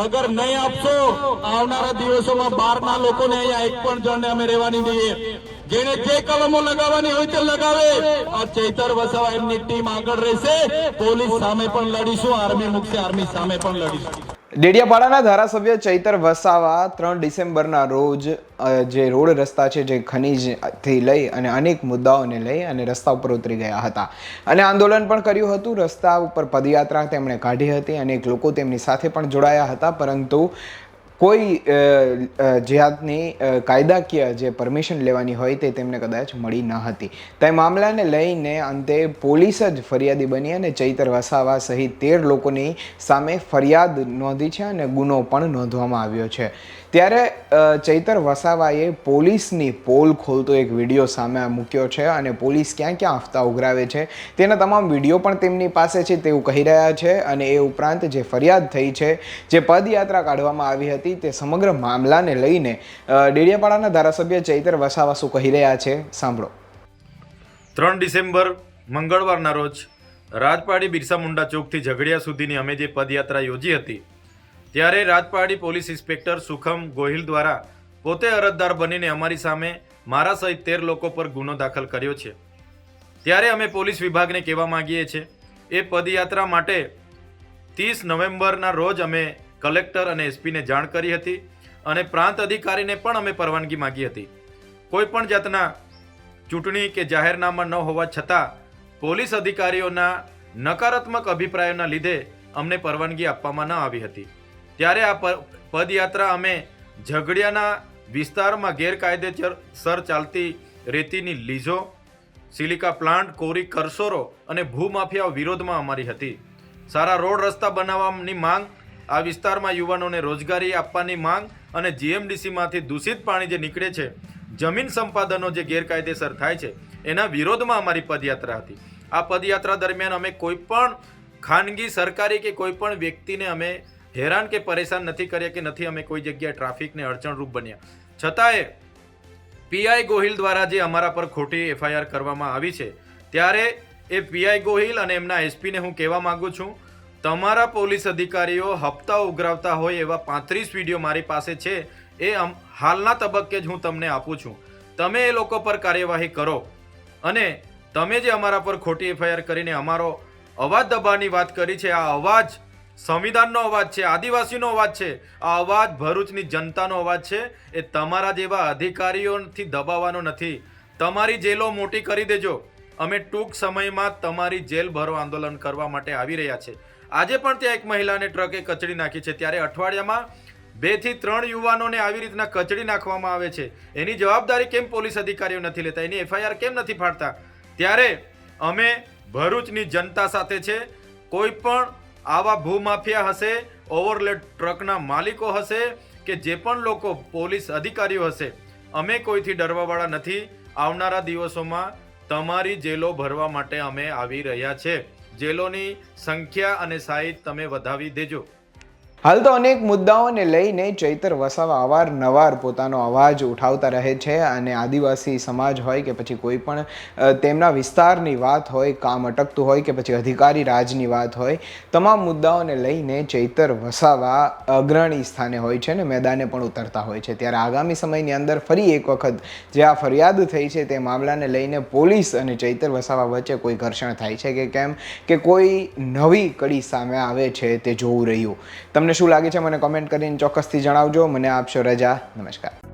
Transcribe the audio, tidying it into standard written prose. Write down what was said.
અગર નહીં આપશો આવનારા દિવસોમાં બહારના લોકોને અહીંયા એક પણ જણને અમે રહેવાની દઈએ. જેને જે કલમો લગાવવાની હોય તે લગાવે. આ ચૈતર વસાવા એમની ટીમ આગળ રહેશે. પોલીસ સામે પણ લડીશું, આર્મી મૂકશે આર્મી સામે પણ લડીશું. ડેડિયાપાડાના ધારાસભ્ય ચૈતર વસાવા 3 ડિસેમ્બરના રોજ જે રોડ રસ્તા છે જે ખનીજથી લઈ અને અનેક મુદ્દાઓને લઈ અને રસ્તા ઉપર ઉતરી ગયા હતા અને આંદોલન પણ કર્યું હતું. રસ્તા ઉપર પદયાત્રા તેમણે કાઢી હતી. અનેક લોકો તેમની સાથે પણ જોડાયા હતા, પરંતુ કોઈ જાતની કાયદાકીય જે પરમિશન લેવાની હોય તે તેમને કદાચ મળી ન હતી. તે મામલાને લઈને અંતે પોલીસ જ ફરિયાદી બની અને ચૈતર વસાવા સહિત 13 લોકોની સામે ફરિયાદ નોંધી છે અને ગુનો પણ નોંધવામાં આવ્યો છે. ત્યારે ચૈતર વસાવાએ પોલીસની પોલ ખોલતો એક વિડીયો સામે મૂક્યો છે અને પોલીસ ક્યાં ક્યાં હફતા ઉઘરાવે છે તેના તમામ વિડીયો પણ તેમની પાસે છે તેવું કહી રહ્યા છે. અને એ ઉપરાંત જે ફરિયાદ થઈ છે, જે પદયાત્રા કાઢવામાં આવી હતી, તે સમગ્ર મામલાને લઈને ડેડિયાપાડાના ધારાસભ્ય ચૈતર વસાવા શું કહી રહ્યા છે સાંભળો. 3 ડિસેમ્બર મંગળવારના રોજ રાજપાડી બિરસા મુંડા ચોકથી ઝઘડિયા સુધીની અમે જે પદયાત્રા યોજી હતી, ત્યારે રાજપાડી પોલીસ ઇન્સ્પેક્ટર સુખમ ગોહિલ દ્વારા પોતે અરજદાર બનીને અમારી સામે મારા સહિત 13 લોકો પર ગુનો દાખલ કર્યો છે. ત્યારે અમે પોલીસ વિભાગને કહેવા માંગીએ છીએ, એ પદયાત્રા માટે 30 નવેમ્બરના રોજ અમે કલેક્ટર અને એસપીને જાણ કરી હતી અને પ્રાંત અધિકારીને પણ અમે પરવાનગી માંગી હતી. કોઈ પણ જાતના ચૂંટણી કે જાહેરનામા ન હોવા છતાં પોલીસ અધિકારીઓના નકારાત્મક અભિપ્રાયોના લીધે અમને પરવાનગી આપવામાં ન આવી હતી. ત્યારે આ પદયાત્રા અમે ઝઘડિયાના વિસ્તારમાં ગેરકાયદેસર ચાલતી રેતીની લીઝો, સિલિકા પ્લાન્ટ, કોરી કરસોરો અને ભૂમાફિયાઓ વિરોધમાં અમારી હતી. સારા રોડ રસ્તા બનાવવાની માંગ, આ વિસ્તારમાં યુવાનોને રોજગારી આપવાની માંગ અને જીએમડીસીમાંથી દૂષિત પાણી જે નીકળે છે, જમીન સંપાદનો જે ગેરકાયદેસર થાય છે, એના વિરોધમાં અમારી પદયાત્રા હતી. આ પદયાત્રા દરમિયાન અમે કોઈ પણ ખાનગી, સરકારી કે કોઈ પણ વ્યક્તિને અમે હેરાન કે પરેશાન નથી કર્યા કે નથી અમે કોઈ જગ્યાએ ટ્રાફિકને અડચણરૂપ બન્યા. છતાંય પીઆઈ ગોહિલ દ્વારા જે અમારા પર ખોટી એફઆઈઆર કરવામાં આવી છે, ત્યારે એ પીઆઈ ગોહિલ અને એમના એસપીને હું કહેવા માંગુ છું, તમારા પોલીસ અધિકારીઓ હપ્તા ઉઘરાવતા હોય એવા 35 વિડીયો મારી પાસે છે. એ હાલના તબક્કે જ હું તમને આપું છું. તમે એ લોકો પર કાર્યવાહી કરો અને તમે જે અમારા પર ખોટી એફઆઈઆર કરીને અમારો અવાજ દબાવવાની વાત કરી છે, આ અવાજ સંવિધાનનો અવાજ છે, આદિવાસીનો અવાજ છે, આ અવાજ ભરૂચની જનતાનો અવાજ છે. એ તમારા જેવા અધિકારીઓથી દબાવવાનો નથી. તમારી જેલો મોટી કરી દેજો. અમે ટૂંક સમયમાં તમારી જેલ ભરો આંદોલન કરવા માટે આવી રહ્યા છે. આજે પણ ત્યાં એક મહિલાને ટ્રકે કચડી નાખી છે, ત્યારે અઠવાડિયામાં 2 થી 3 યુવાનોને આવી રીતના કચડી નાખવામાં આવે છે. એની જવાબદારી કેમ પોલીસ અધિકારીઓ નથી લેતા? એની એફઆઈઆર કેમ નથી ફાડતા? ત્યારે અમે ભરૂચની જનતા સાથે છે. કોઈ પણ આવા ભૂમાફિયા હશે, ઓવરલોડ ટ્રકના માલિકો હશે કે જે પણ લોકો પોલીસ અધિકારીઓ હશે, અમે કોઈથી ડરવાવાળા નથી. આવનારા દિવસોમાં તમારી જેલો ભરવા માટે અમે આવી રહ્યા છે. જેલોની સંખ્યા અને સાઈઝ તમે વધાવી દેજો. હાલ તો અનેક મુદ્દાઓને લઈને ચૈતર વસાવા અવારનવાર પોતાનો અવાજ ઉઠાવતા રહે છે અને આદિવાસી સમાજ હોય કે પછી કોઈ પણ તેમના વિસ્તારની વાત હોય, કામ અટકતું હોય કે પછી અધિકારી રાજની વાત હોય, તમામ મુદ્દાઓને લઈને ચૈતર વસાવા અગ્રણી સ્થાને હોય છે અને મેદાને પણ ઉતરતા હોય છે. ત્યારે આગામી સમયની અંદર ફરી એક વખત જે આ ફરિયાદ થઈ છે તે મામલાને લઈને પોલીસ અને ચૈતર વસાવા વચ્ચે કોઈ ઘર્ષણ થાય છે કે કેમ, કે કોઈ નવી કડી સામે આવે છે તે જોવું રહ્યું. તમને શું લાગે છે મને કોમેન્ટ કરીને ચોક્કસથી જણાવજો. મને આપશો રજા. નમસ્કાર.